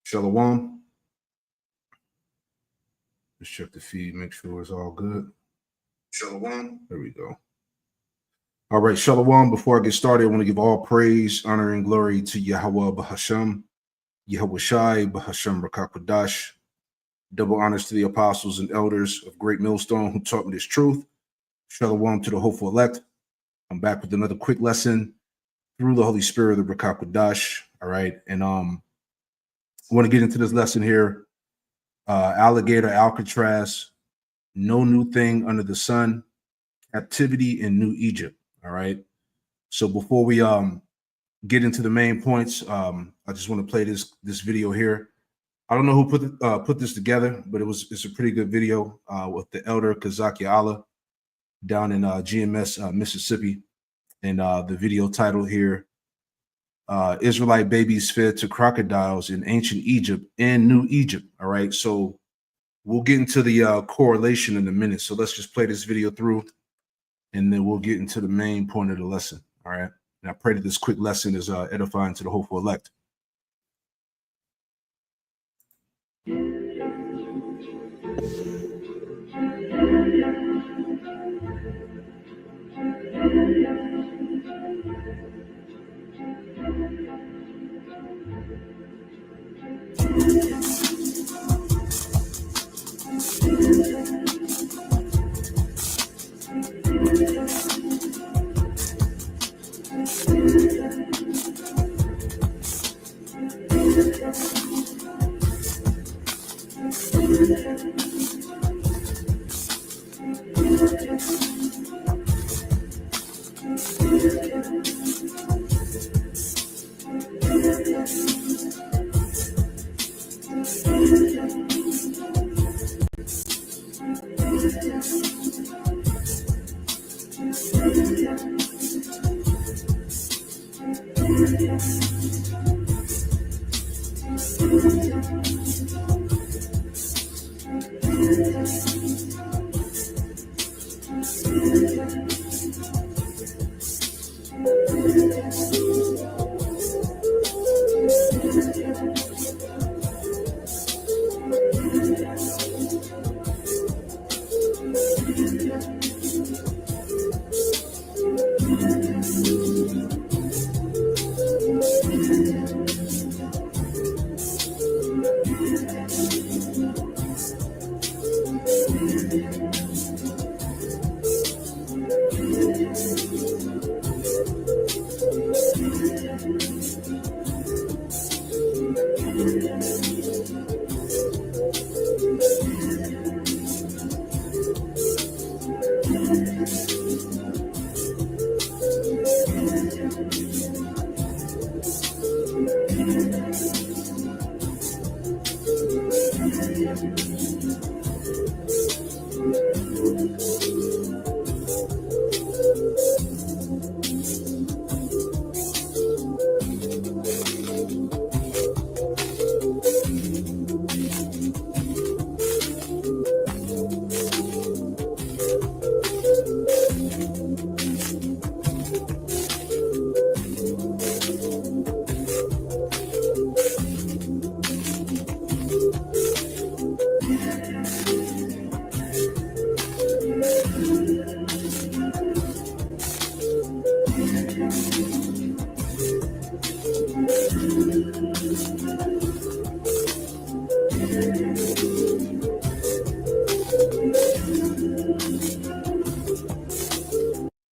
Shalom. Let's check the feed, make sure it's all good. Shalom. There we go. All right, Shalom. Before I get started, I want to give all praise, honor, and glory to Yahweh Bahasham, Yahweh Shai, Bahasham Rakakwadash. Double honors to the apostles and elders of Great Millstone who taught me this truth. Shalom to the hopeful elect. I'm back with another quick lesson through the Holy Spirit of the Rakakwadash. All right, and I want to get into this lesson here. Alligator, Alcatraz, no new thing under the sun, captivity in New Egypt. All right. So before we get into the main points, I just want to play this video here. I don't know who put this together, but it's a pretty good video with the elder Kazaki Allah down in GMS, Mississippi, and the video title here: Israelite babies fed to crocodiles in ancient Egypt and New Egypt. All right, so we'll get into the correlation in a minute. So let's just play this video through, and then we'll get into the main point of the lesson. All right, and I pray that this quick lesson is edifying to the hopeful elect.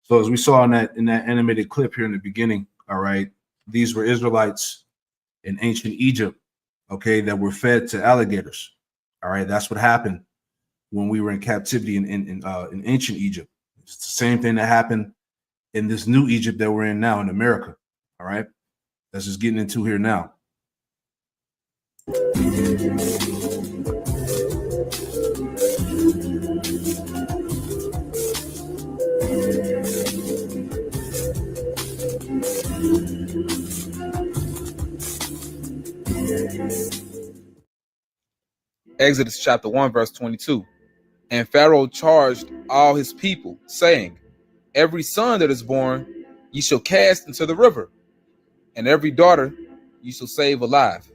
So as we saw in that animated clip here in the beginning, all right, these were Israelites in ancient Egypt, okay, that were fed to alligators. All right, that's what happened when we were in captivity in ancient Egypt. It's the same thing that happened in this new Egypt that we're in now in America. All right, that's just getting into here now. Exodus chapter 1, verse 22. And Pharaoh charged all his people, saying, every son that is born ye shall cast into the river, and every daughter ye shall save alive.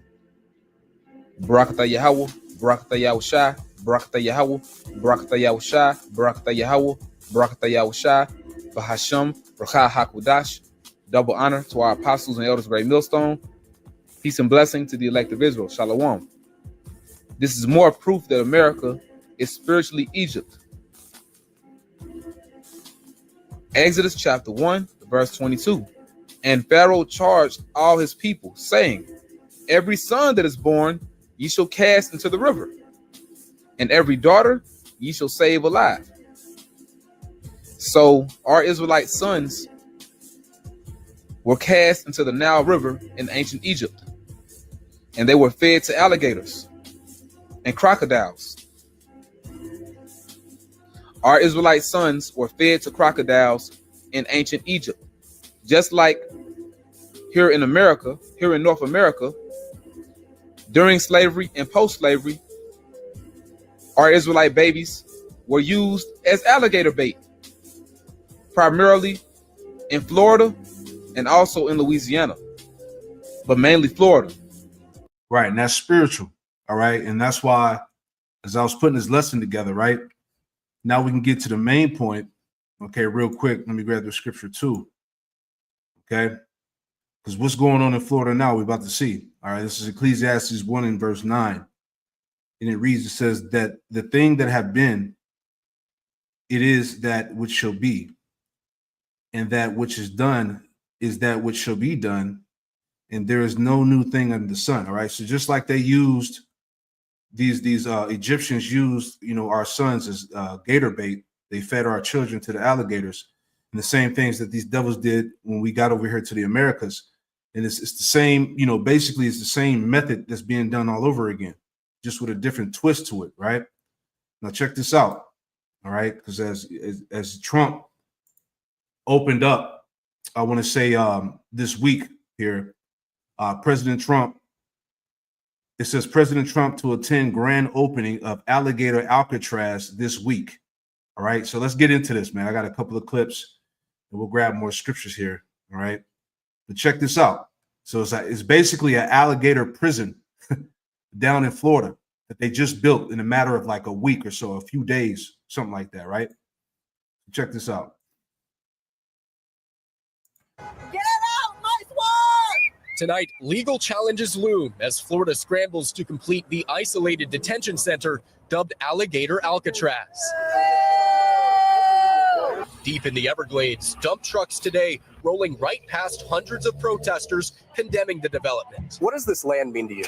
Barakatah Yahweh, Barakatah Yahushai, Barakatah Yahweh, Barakatah Yahushai, Barakatah Yahweh, Barakatah Yahushai, Bahasham, Rakah Hakudash. Double honor to our apostles and elders of Great Millstone. Peace and blessing to the elect of Israel. Shalom. This is more proof that America is spiritually Egypt. Exodus chapter 1, verse 22. And Pharaoh charged all his people, saying, every son that is born ye shall cast into the river, and every daughter ye shall save alive. So our Israelite sons were cast into the Nile River in ancient Egypt, and they were fed to alligators and crocodiles. Our Israelite sons were fed to crocodiles in ancient Egypt, just like here in America, here in North America, during slavery and post-slavery, our Israelite babies were used as alligator bait, primarily in Florida and also in Louisiana, but mainly Florida. Right, and that's spiritual. All right, and that's why, as I was putting this lesson together, right, now we can get to the main point. Okay, real quick, let me grab the scripture too. Okay, because what's going on in Florida now, we're about to see. All right, this is Ecclesiastes 1 and verse 9. And it reads, it says that the thing that have been, it is that which shall be, and that which is done is that which shall be done, and there is no new thing under the sun. All right, so just like they used these Egyptians used, our sons as gator bait, they fed our children to the alligators, and the same things that these devils did when we got over here to the Americas. And it's the same, basically it's the same method that's being done all over again, just with a different twist to it, right? Now check this out, all right? Because as Trump opened up, I want to say this week here, President Trump, it says President Trump to attend grand opening of Alligator Alcatraz this week. All right, so let's get into this, man. I got a couple of clips and we'll grab more scriptures here. All right, but check this out. So it's basically an alligator prison down in Florida that they just built in a matter of like a week or so, a few days, something like that, right? Check this out. Get out, my squad! Tonight, legal challenges loom as Florida scrambles to complete the isolated detention center dubbed Alligator Alcatraz. Deep in the Everglades, dump trucks today rolling right past hundreds of protesters condemning the development. What does this land mean to you?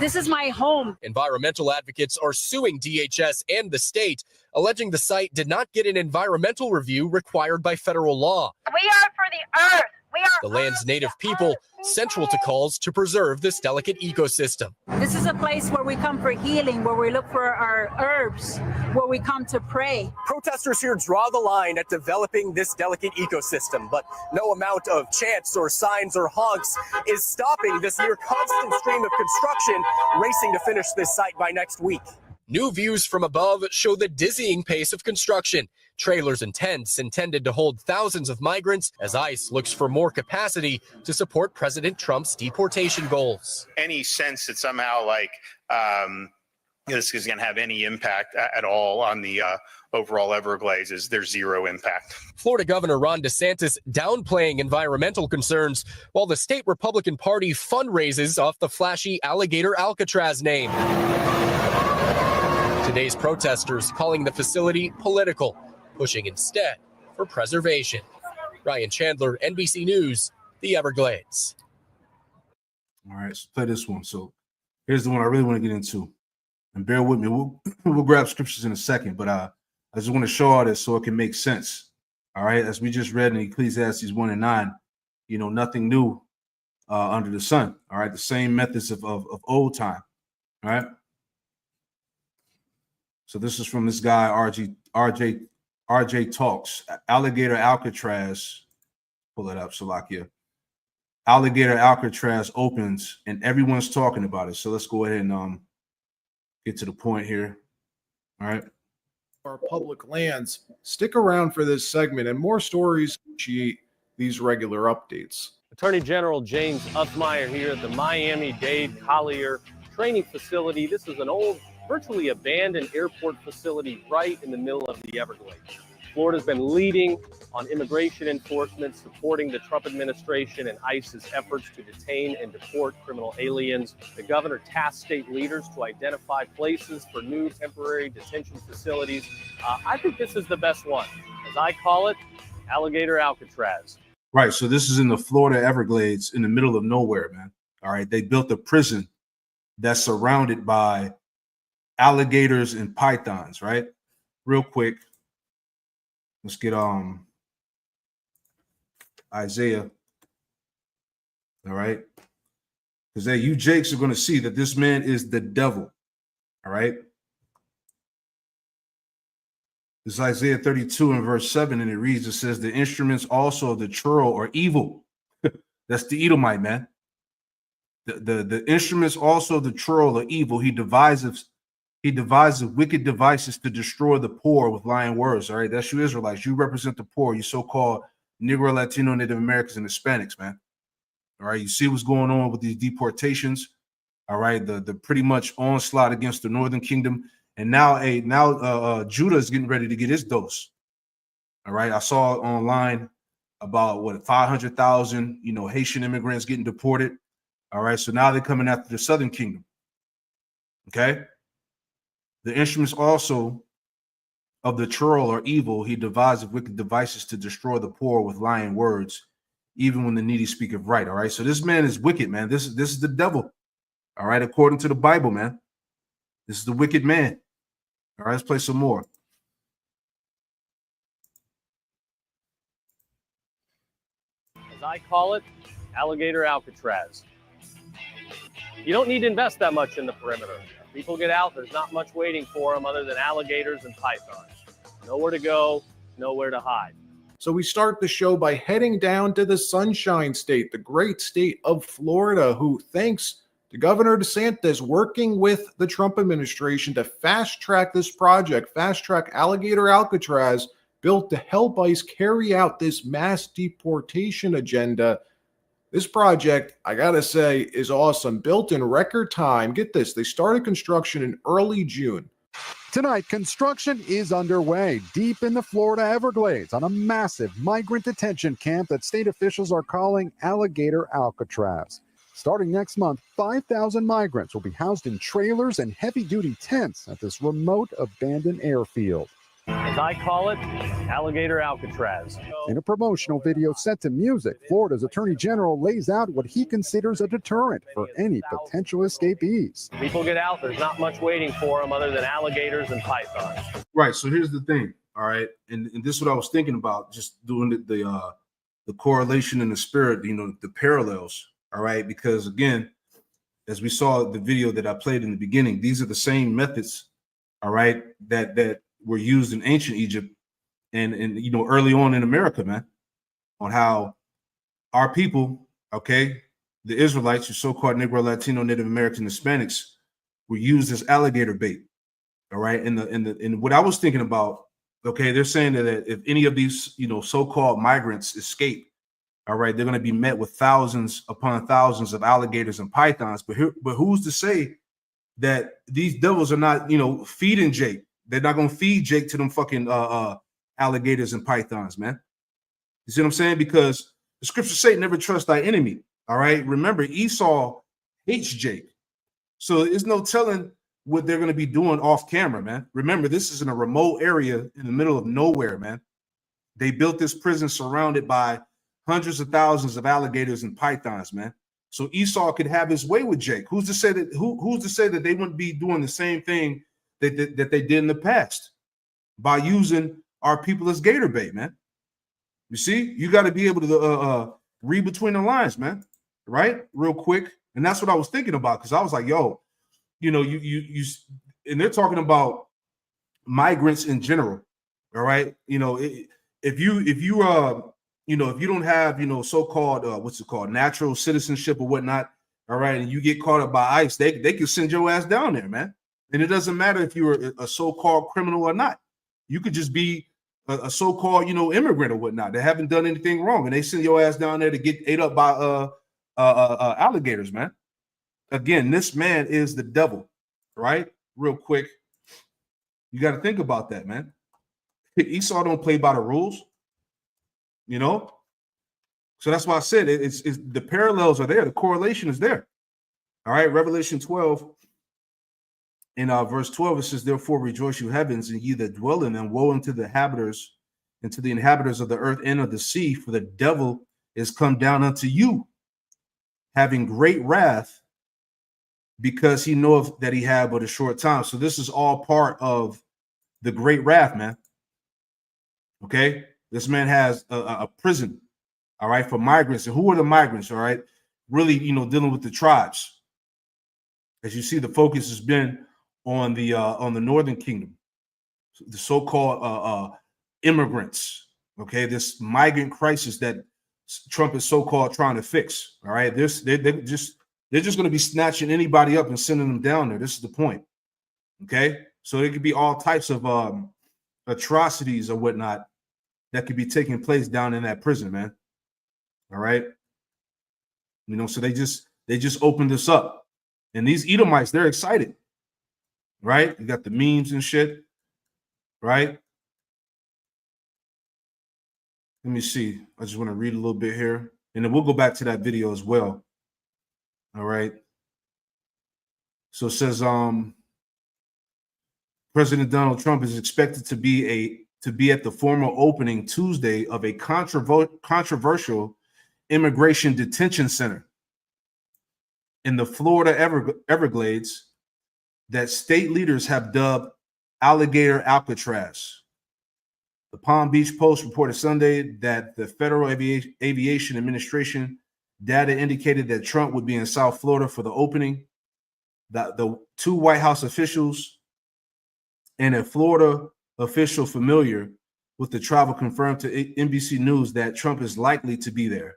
This is my home. Environmental advocates are suing DHS and the state, alleging the site did not get an environmental review required by federal law. We are for the earth. We are The land's native people central to calls to preserve this delicate ecosystem. This is a place where we come for healing, where we look for our herbs, where we come to pray. Protesters here draw the line at developing this delicate ecosystem, but no amount of chants or signs or honks is stopping this near constant stream of construction racing to finish this site by next week. New views from above show the dizzying pace of construction. Trailers and tents intended to hold thousands of migrants as ICE looks for more capacity to support President Trump's deportation goals. Any sense that somehow this is going to have any impact at all on the overall Everglades there's zero impact. Florida Governor Ron DeSantis downplaying environmental concerns while the state Republican Party fundraises off the flashy Alligator Alcatraz name. Today's protesters calling the facility political, pushing instead for preservation. Ryan Chandler, NBC News, the Everglades. All right, let's play this one. So here's the one I really want to get into. And bear with me. We'll grab scriptures in a second, but I just want to show all this so it can make sense. All right, as we just read in Ecclesiastes 1 and 9, nothing new under the sun. All right, the same methods of old time. All right. So this is from this guy, RJ Talks. Alligator Alcatraz. Pull it up, Salakia. Alligator Alcatraz opens, and everyone's talking about it. So let's go ahead and get to the point here. All right. Our public lands. Stick around for this segment and more stories. Appreciate these regular updates. Attorney General James Uthmeyer here at the Miami-Dade Collier training facility. This is an old, virtually abandoned airport facility right in the middle of the Everglades. Florida's been leading on immigration enforcement, supporting the Trump administration and ICE's efforts to detain and deport criminal aliens. The governor tasked state leaders to identify places for new temporary detention facilities. I think this is the best one. As I call it, Alligator Alcatraz. Right. So this is in the Florida Everglades in the middle of nowhere, man. All right. They built a prison that's surrounded by alligators and pythons, right? Real quick. Let's get Isaiah. All right. Because you Jakes are going to see that this man is the devil. All right. This is Isaiah 32 and verse 7, and it reads, it says, the instruments also of the churl are evil. That's the Edomite, man. The instruments also of the churl are evil. He devises wicked devices to destroy the poor with lying words. All right, that's you Israelites. You represent the poor, you so-called Negro, Latino, Native Americans, and Hispanics, man. All right, you see what's going on with these deportations. All right, the pretty much onslaught against the Northern Kingdom. And now Judah is getting ready to get his dose. All right, I saw online about 500,000 Haitian immigrants getting deported. All right, so now they're coming after the Southern Kingdom. Okay, the instruments also of the churl are evil. He devises wicked devices to destroy the poor with lying words, even when the needy speak of right. All right, so this man is wicked, man. This is the devil. All right, according to the Bible, man. This is the wicked man. All right, let's play some more. As I call it, Alligator Alcatraz. You don't need to invest that much in the perimeter. People get out, there's not much waiting for them other than alligators and pythons. Nowhere to go, nowhere to hide. So we start the show by heading down to the Sunshine State, the great state of Florida, who, thanks to Governor DeSantis, working with the Trump administration to fast-track this project, fast-track Alligator Alcatraz, built to help ICE carry out this mass deportation agenda. This project, I gotta say, is awesome. Built in record time. Get this, they started construction in early June. Tonight, construction is underway deep in the Florida Everglades on a massive migrant detention camp that state officials are calling Alligator Alcatraz. Starting next month, 5,000 migrants will be housed in trailers and heavy-duty tents at this remote, abandoned airfield. As I call it, Alligator Alcatraz. In a promotional video set to music, Florida's Attorney General lays out what he considers a deterrent for any potential escapees. People get out, there's not much waiting for them other than alligators and pythons. Right, so here's the thing, all right, and this is what I was thinking about, just doing the correlation in the spirit, the parallels, all right, because again, as we saw the video that I played in the beginning, these are the same methods, all right, that were used in ancient Egypt and early on in America, man, on how our people, okay, the Israelites, your so-called Negro, Latino, Native American, Hispanics, were used as alligator bait. All right. And what I was thinking about, okay, they're saying that if any of these, so-called migrants escape, all right, they're going to be met with thousands upon thousands of alligators and pythons. But who's to say that these devils are not, feeding Jake? They're not going to feed Jake to them fucking alligators and pythons, man. You see what I'm saying? Because the scriptures say never trust thy enemy. All right. Remember, Esau hates Jake. So there's no telling what they're going to be doing off camera, man. Remember, this is in a remote area in the middle of nowhere, man. They built this prison surrounded by hundreds of thousands of alligators and pythons, man. So Esau could have his way with Jake. Who's to say that they wouldn't be doing the same thing that they did in the past by using our people as gator bait, man? You see, you got to be able to read between the lines, man. Right, real quick, and that's what I was thinking about, because I was like, yo, you and they're talking about migrants in general. All right, if you don't have so-called natural citizenship or whatnot, all right, and you get caught up by ICE, they can send your ass down there, man. And it doesn't matter if you're a so-called criminal or not. You could just be a so-called immigrant or whatnot. They haven't done anything wrong, and they send your ass down there to get ate up by alligators, man. again, this man is the devil, right? Real quick. You got to think about that, man. Esau don't play by the rules, you know? So that's why I said it's the parallels are there. The correlation is there. All right, Revelation 12, in verse 12, it says, therefore rejoice, you heavens, and ye that dwell in them. Woe unto the inhabitants, and to the inhabitants of the earth and of the sea, for the devil is come down unto you, having great wrath, because he knoweth that he had but a short time. So this is all part of the great wrath, man. Okay, this man has a prison, all right, for migrants. And who are the migrants? All right, really, dealing with the tribes. As you see, the focus has been on the northern kingdom, the so-called immigrants. Okay, this migrant crisis that Trump is so-called trying to fix. All right, they're just going to be snatching anybody up and sending them down there. This is the point. Okay, so there could be all types of atrocities or whatnot that could be taking place down in that prison, man. All right, so they just opened this up. And these Edomites, they're excited, right? You got the memes and shit, right? Let me see. I just want to read a little bit here, and then we'll go back to that video as well. All right. So it says, President Donald Trump is expected to be at the formal opening Tuesday of a controversial immigration detention center in the Florida Everglades that state leaders have dubbed Alligator Alcatraz. The Palm Beach Post reported Sunday that the Federal Aviation Administration data indicated that Trump would be in South Florida for the opening. The two White House officials and a Florida official familiar with the travel confirmed to NBC News that Trump is likely to be there.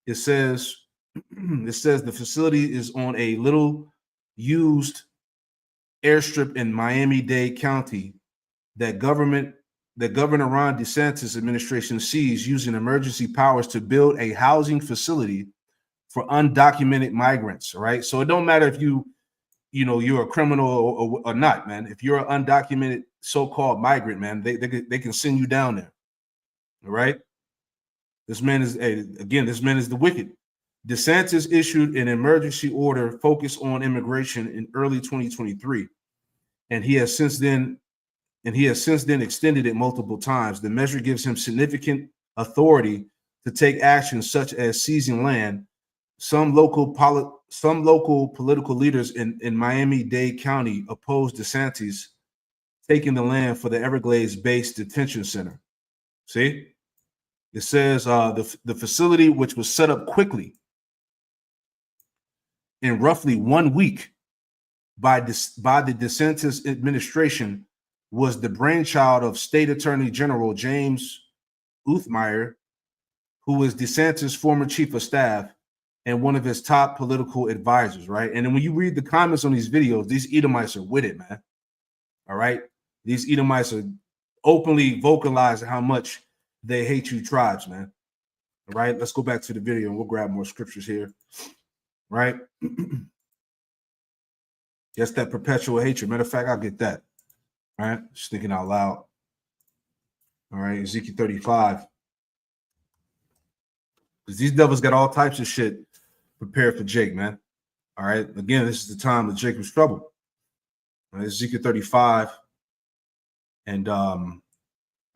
It says the facility is on a little used airstrip in Miami-Dade County that Governor Ron DeSantis' administration sees using emergency powers to build a housing facility for undocumented migrants. All right, so it don't matter if you're a criminal or not, man. If you're an undocumented so-called migrant, man, they can send you down there. All right. This man is the wicked. DeSantis issued an emergency order focused on immigration in early 2023, and he has since then extended it multiple times. The measure gives him significant authority to take actions such as seizing land. Some local political leaders in Miami-Dade County opposed DeSantis taking the land for the Everglades-based detention center. See? It says the facility, which was set up quickly in roughly 1 week by the DeSantis administration, was the brainchild of State Attorney General James Uthmeyer, who is DeSantis' former chief of staff and one of his top political advisors, right? And then when you read the comments on these videos, these Edomites are with it, man. All right? These Edomites are openly vocalizing how much they hate you tribes, man. All right? Let's go back to the video and we'll grab more scriptures here, right? Yes, that perpetual hatred. Matter of fact, I'll get that. All right? Just thinking out loud. All right, Ezekiel 35. Because these devils got all types of shit prepared for Jake, man. All right. Again, this is the time of Jacob's trouble. All right, Ezekiel 35 and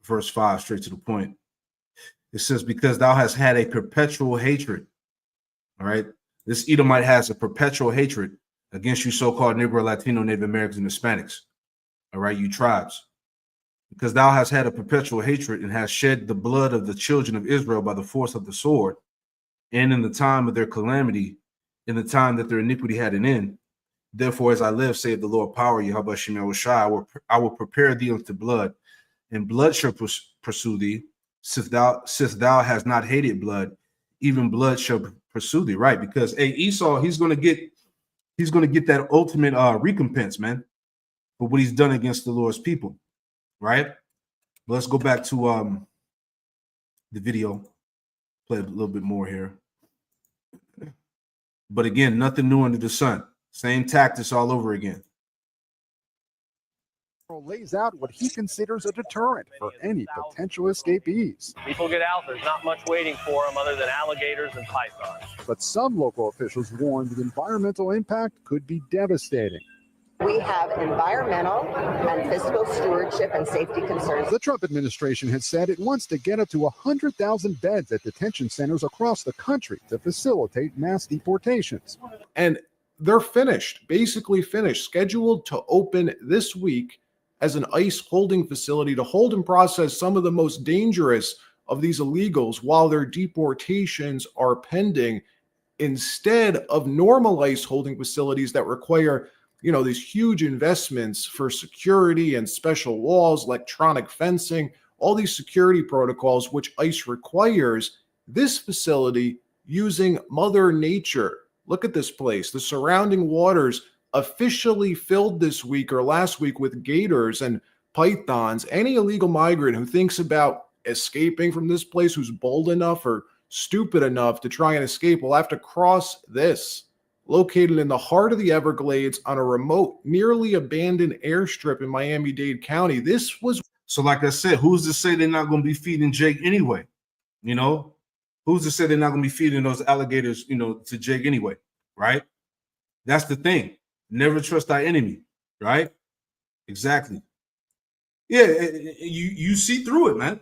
verse 5, straight to the point. It says, because thou hast had a perpetual hatred. All right. This Edomite has a perpetual hatred against you so-called Negro, Latino, Native Americans, and Hispanics. All right, you tribes. Because thou hast had a perpetual hatred and hast shed the blood of the children of Israel by the force of the sword, and in the time of their calamity, in the time that their iniquity had an end. Therefore, as I live, saith the Lord power, Yahweh Shemel Shai, I will prepare thee unto blood, and blood shall pursue thee, since thou hast not hated blood, even blood shall pursue thee. Right? Because Esau, he's gonna get that ultimate recompense, man, for what he's done against the Lord's people. Right? But let's go back to the video. Play a little bit more here. But again, nothing new under the sun. Same tactics all over again. Lays out what he considers a deterrent for any potential escapees. People get out, there's not much waiting for them other than alligators and pythons. But some local officials warn the environmental impact could be devastating. We have environmental and fiscal stewardship and safety concerns. The Trump administration has said it wants to get up to 100,000 beds at detention centers across the country to facilitate mass deportations. And they're finished, basically finished, scheduled to open this week as an ICE holding facility to hold and process some of the most dangerous of these illegals while their deportations are pending, instead of normal ICE holding facilities that require, you know, these huge investments for security and special walls, electronic fencing, all these security protocols, which ICE requires. This facility using Mother Nature. Look at this place. The surrounding waters officially filled this week or last week with gators and pythons. Any illegal migrant who thinks about escaping from this place, who's bold enough or stupid enough to try and escape, will have to cross this, located in the heart of the Everglades on a remote, nearly abandoned airstrip in Miami-Dade County. This was... So like I said, who's to say they're not going to be feeding Jake anyway? You know, who's to say they're not going to be feeding those alligators, you know, to Jake anyway, right? That's the thing. Never trust thy enemy, right? Exactly. Yeah, you see through it, man.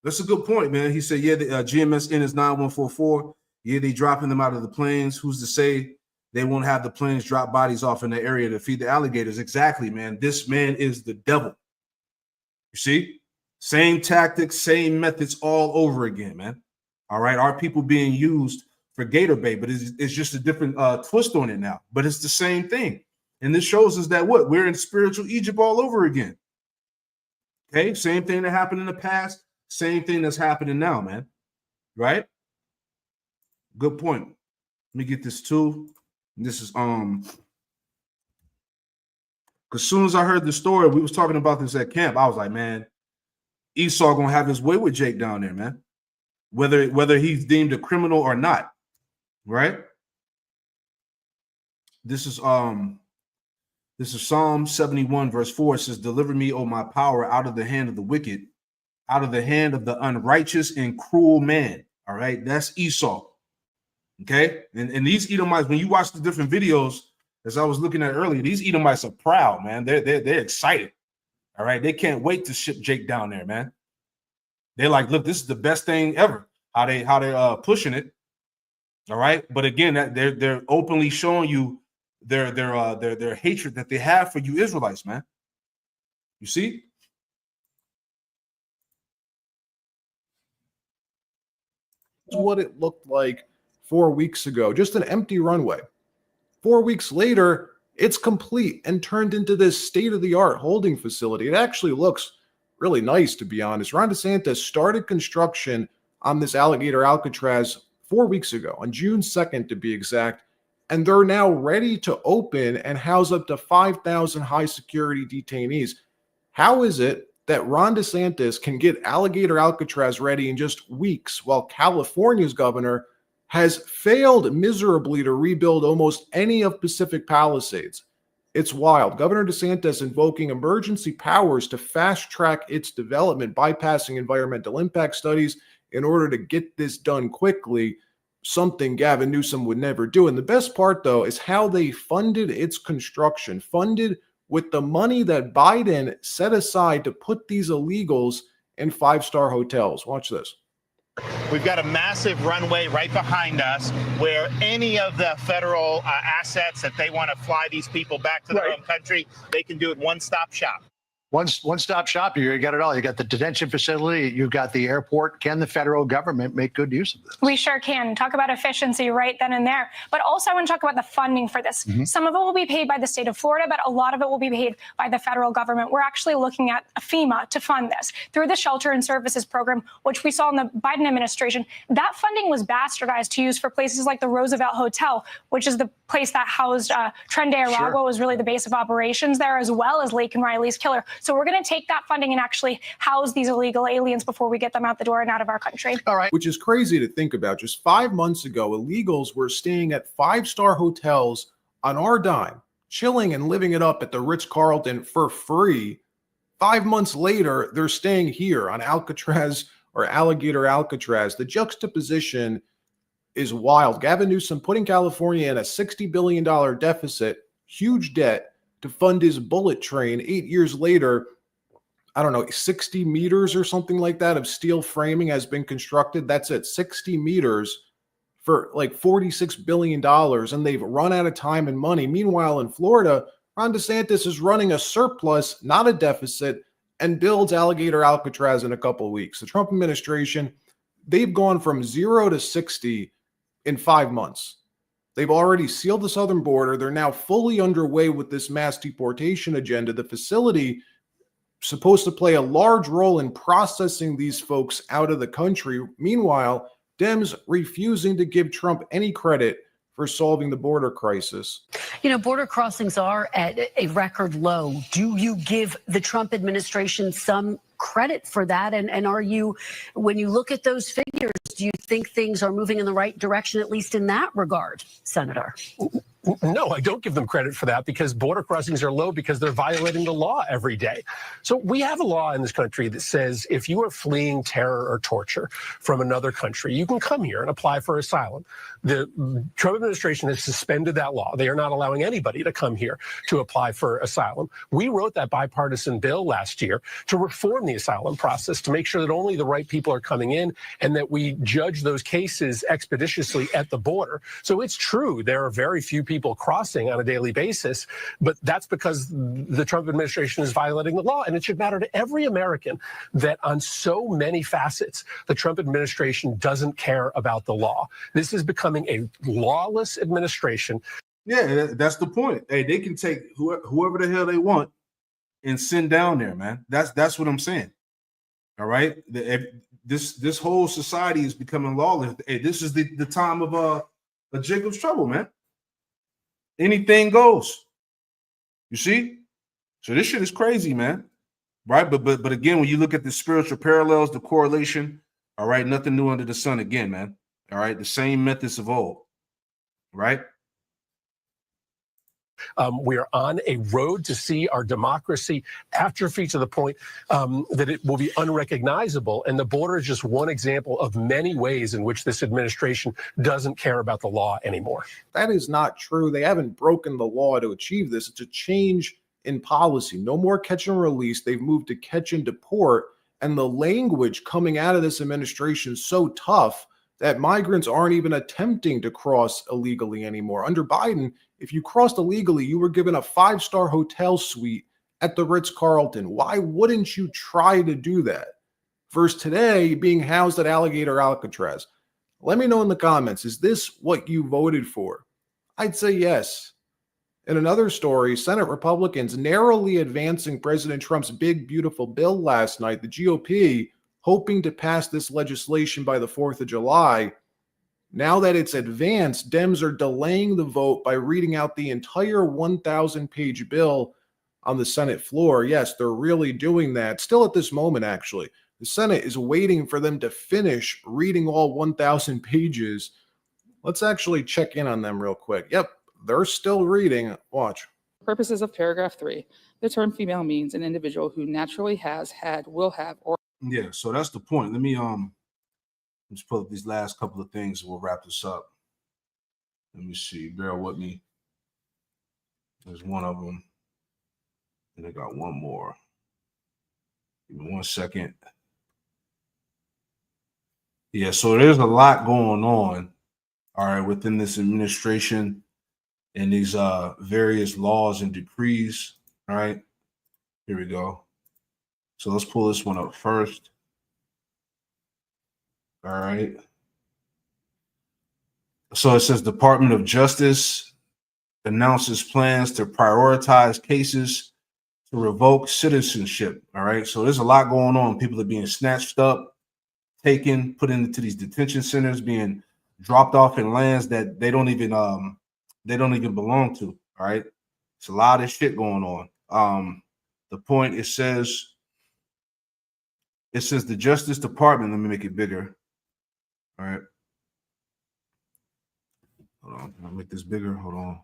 That's a good point, man. He said, yeah, the GMSN is 9144. Yeah, they dropping them out of the planes. Who's to say they won't have the planes drop bodies off in the area to feed the alligators? Exactly, man. This man is the devil. You see? Same tactics, same methods all over again, man. All right, our people being used for gator bait, but it's just a different twist on it now. But it's the same thing. And this shows us that what? We're in spiritual Egypt all over again. Okay, same thing that happened in the past, same thing that's happening now, man. Right? Good point. Let me get this too. This is because as soon as I heard the story, we was talking about this at camp. I was like, man, Esau gonna have his way with Jake down there, man. Whether he's deemed a criminal or not, right? This is Psalm 71, verse 4. It says, deliver me, O my power, out of the hand of the wicked, out of the hand of the unrighteous and cruel man. All right, that's Esau. Okay, and these Edomites, when you watch the different videos, as I was looking at earlier, these Edomites are proud, man. They're excited. All right, they can't wait to ship Jake down there, man. They're like, look, this is the best thing ever. How they're pushing it. All right, but again, that they're openly showing you their hatred that they have for you Israelites, man. You see? What it looked like 4 weeks ago, just an empty runway. 4 weeks later, it's complete and turned into this state-of-the-art holding facility. It actually looks really nice, to be honest. Ron DeSantis started construction on this Alligator Alcatraz 4 weeks ago, on June 2nd to be exact, and they're now ready to open and house up to 5,000 high-security detainees. How is it that Ron DeSantis can get Alligator Alcatraz ready in just weeks, while California's governor has failed miserably to rebuild almost any of Pacific Palisades? It's wild. Governor DeSantis invoking emergency powers to fast-track its development, bypassing environmental impact studies in order to get this done quickly, something Gavin Newsom would never do. And the best part, though, is how they funded its construction, funded with the money that Biden set aside to put these illegals in five-star hotels. Watch this. We've got a massive runway right behind us where any of the federal assets that they want to fly these people back to their own country, they can do it one-stop shop. One-stop shop, you got it all. You got the detention facility, you've got the airport. Can the federal government make good use of this? We sure can. Talk about efficiency right then and there. But also I want to talk about the funding for this. Some of it will be paid by the state of Florida, but a lot of it will be paid by the federal government. We're actually looking at FEMA to fund this through the Shelter and Services Program, which we saw in the Biden administration. That funding was bastardized to use for places like the Roosevelt Hotel, which is the place that housed Tren de Aragua, was really the base of operations there, as well as Lake and Riley's killer. So we're going to take that funding and actually house these illegal aliens before we get them out the door and out of our country. All right. Which is crazy to think about. Just 5 months ago, illegals were staying at 5-star hotels on our dime, chilling and living it up at the Ritz-Carlton for free. 5 months later, they're staying here on Alcatraz or Alligator Alcatraz. The juxtaposition is wild. Gavin Newsom putting California in a $60 billion deficit, huge debt, to fund his bullet train. 8 years later, I don't know, 60 meters or something like that of steel framing has been constructed. That's it, 60 meters for like $46 billion, and they've run out of time and money. Meanwhile, in Florida, Ron DeSantis is running a surplus, not a deficit, and builds Alligator Alcatraz in a couple of weeks. The Trump administration, they've gone from 0 to 60 in 5 months. They've already sealed the southern border. They're now fully underway with this mass deportation agenda. The facility supposed to play a large role in processing these folks out of the country. Meanwhile, Dems refusing to give Trump any credit for solving the border crisis. You know, border crossings are at a record low. Do you give the Trump administration some credit for that? And are you, when you look at those figures, do you think things are moving in the right direction, at least in that regard, Senator? No, I don't give them credit for that, because border crossings are low because they're violating the law every day. So we have a law in this country that says if you are fleeing terror or torture from another country, you can come here and apply for asylum. The Trump administration has suspended that law. They are not allowing anybody to come here to apply for asylum. We wrote that bipartisan bill last year to reform the asylum process, to make sure that only the right people are coming in and that we judge those cases expeditiously at the border. So it's true, there are very few people crossing on a daily basis, but that's because the Trump administration is violating the law. And it should matter to every American that on so many facets, the Trump administration doesn't care about the law. This is becoming a lawless administration. Yeah, that's the point. Hey, they can take whoever the hell they want and send down there, man. That's what I'm saying. All right. This whole society is becoming lawless. Hey, this is the time of a Jacob's trouble, man. Anything goes. You see? So this shit is crazy, man. Right? But again, when you look at the spiritual parallels, the correlation, all right, nothing new under the sun again, man. All right, the same methods of old. Right? We are on a road to see our democracy atrophy to the point that it will be unrecognizable. And the border is just one example of many ways in which this administration doesn't care about the law anymore. That is not true. They haven't broken the law to achieve this. It's a change in policy. No more catch and release. They've moved to catch and deport. And the language coming out of this administration is so tough that migrants aren't even attempting to cross illegally anymore. Under Biden, if you crossed illegally, you were given a 5-star hotel suite at the Ritz-Carlton. Why wouldn't you try to do that? Versus today, being housed at Alligator Alcatraz. Let me know in the comments, is this what you voted for? I'd say yes. In another story, Senate Republicans narrowly advancing President Trump's big, beautiful bill last night. The GOP hoping to pass this legislation by the 4th of July. Now that it's advanced, Dems are delaying the vote by reading out the entire 1,000-page bill on the Senate floor. Yes, they're really doing that. Still at this moment, actually. The Senate is waiting for them to finish reading all 1,000 pages. Let's actually check in on them real quick. Yep, they're still reading. Watch. Purposes of paragraph 3, the term female means an individual who naturally has, had, will have, or... Yeah, so that's the point. Let me just pull up these last couple of things and we'll wrap this up. Let me see. Bear with me. There's one of them. And I got one more. Give me 1 second. Yeah, so there's a lot going on, all right, within this administration and these various laws and decrees. All right. Here we go. So let's pull this one up first. All right. So it says Department of Justice announces plans to prioritize cases to revoke citizenship. All right. So there's a lot going on. People are being snatched up, taken, put into these detention centers, being dropped off in lands that they don't even belong to. All right. It's a lot of shit going on. The point, it says the Justice Department, let me make it bigger. All right. Hold on. I'll make this bigger. Hold on.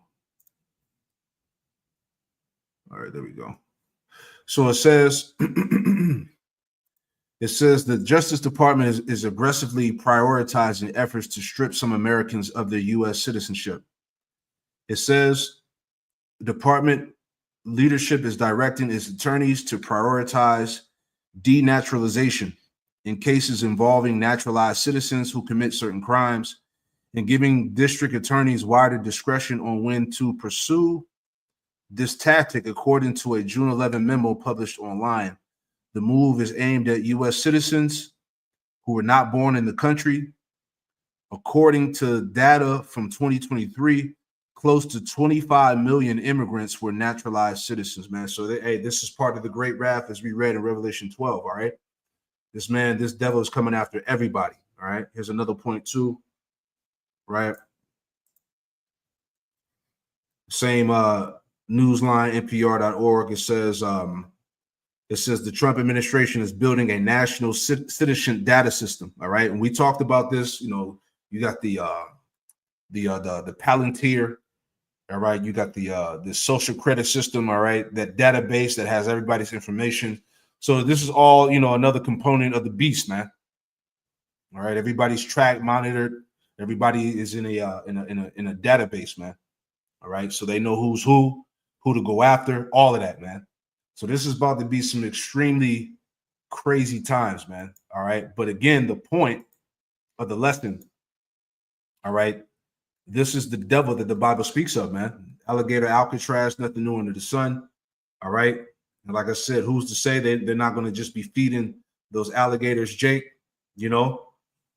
All right, there we go. So it says the Justice Department is aggressively prioritizing efforts to strip some Americans of their U.S. citizenship. It says the department leadership is directing its attorneys to prioritize denaturalization in cases involving naturalized citizens who commit certain crimes, and giving district attorneys wider discretion on when to pursue this tactic. According to a June 11 memo published online, the move is aimed at U.S. citizens who were not born in the country. According to data from 2023, close to 25 million immigrants were naturalized citizens, man. So, this is part of the great wrath, as we read in Revelation 12, all right? This devil is coming after everybody, all right? Here's another point, too, right? Same newsline, NPR.org. It says the Trump administration is building a national citizen data system, all right? And we talked about this, you got the Palantir, all right? You got the social credit system, all right? That database that has everybody's information. So this is all, another component of the beast, man. All right, everybody's tracked, monitored. Everybody is in a database, man. All right, so they know who's who to go after, all of that, man. So this is about to be some extremely crazy times, man. All right, but again, the point of the lesson, all right, this is the devil that the Bible speaks of, man. Alligator, Alcatraz, nothing new under the sun. All right, and like I said, who's to say they're not going to just be feeding those alligators, Jake?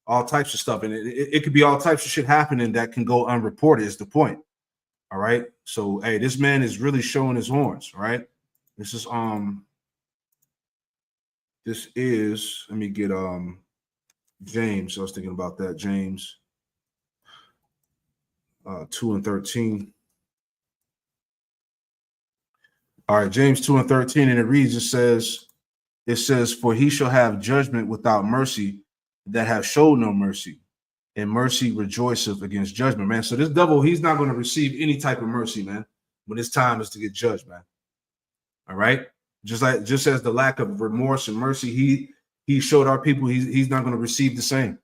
All types of stuff, and it could be all types of shit happening that can go unreported. Is the point? All right. So, hey, this man is really showing his horns. All right. This is let me get James. I was thinking about that. James 2:13. All right, James 2:13, and it reads, it says, for he shall have judgment without mercy that have showed no mercy, and mercy rejoiceth against judgment, man. So this devil, he's not going to receive any type of mercy, man, when his time is to get judged, man. All right. Just as the lack of remorse and mercy he showed our people, he's not going to receive the same.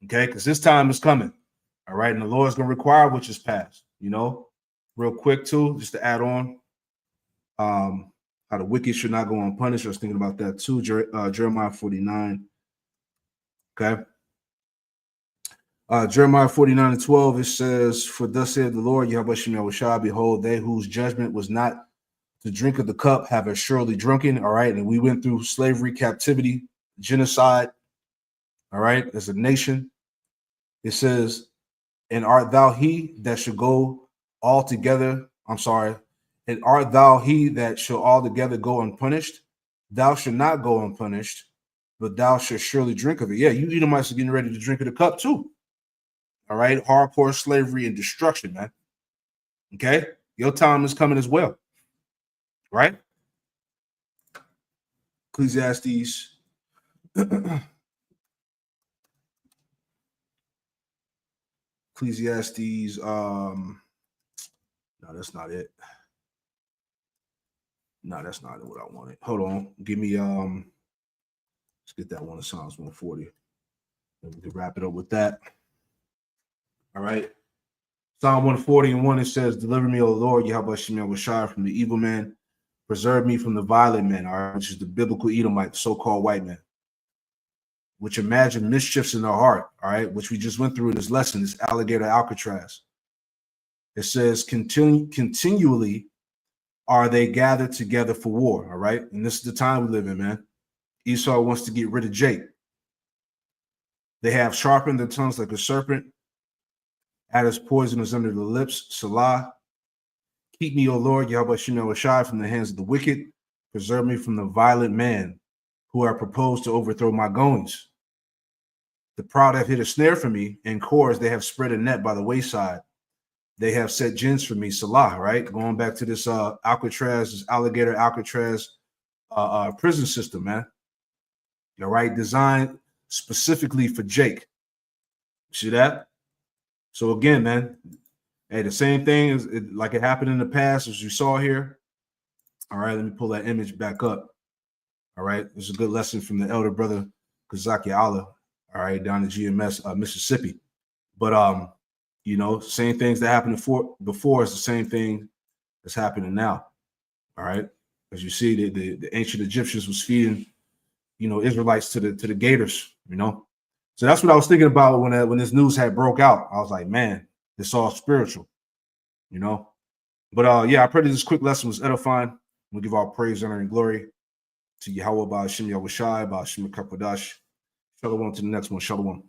Okay, because his time is coming. All right, and the Lord's going to require which is past. Real quick too, just to add on, how the wicked should not go unpunished. I was thinking about that too. Jeremiah 49. Okay. Jeremiah 49:12, it says, for thus saith the Lord, Yahweh Shem Yahushua, behold, they whose judgment was not to drink of the cup have assuredly drunken. All right. And we went through slavery, captivity, genocide. All right. As a nation, it says, and art thou he that shall go altogether? And art thou he that shall altogether go unpunished? Thou shalt not go unpunished, but thou shalt surely drink of it. Yeah, you Edomites are getting ready to drink of the cup too. All right, hardcore slavery and destruction, man. Okay, your time is coming as well. Right? Ecclesiastes. Ecclesiastes. No, that's not it. No, that's not what I wanted. Hold on. Give me let's get that one of Psalms 140. And we can wrap it up with that. All right. Psalm 140:1, it says, deliver me, O Lord, Yahweh Shem Yahushua, from the evil man. Preserve me from the violent man, all right, which is the biblical Edomite, so-called white man, which imagine mischiefs in their heart, all right, which we just went through in this lesson, this Alligator, Alcatraz. It says, continually are they gathered together for war, all right? And this is the time we live in, man. Esau wants to get rid of Jake. They have sharpened their tongues like a serpent. Adder's poison is under the lips. Salah. Keep me, O Lord, Yahweh Shem Yahushua, from the hands of the wicked. Preserve me from the violent man who have proposed to overthrow my goings. The proud have hid a snare for me, and cords they have spread a net by the wayside. they have set gens for me, Salah, right? Going back to this Alcatraz, this Alligator Alcatraz prison system, man. All right, designed specifically for Jake. See that? So again, man, hey, the same thing is like it happened in the past, as you saw here. All right, let me pull that image back up. All right, this is a good lesson from the elder brother Kazaki Allah. All right, down in GMS, Mississippi. But you know, same things that happened before is the same thing that's happening now. All right, as you see, the ancient Egyptians was feeding, you know, Israelites to the gators. You know, so that's what I was thinking about when this news had broke out. I was like, man, it's all spiritual, you know. But yeah, I pray that this quick lesson was edifying. We'll give all praise, honor, and glory to Yahweh, Ba'ashem Yahushai, Ba'ashem Kakwadash. Shalom to the next one. Shalom.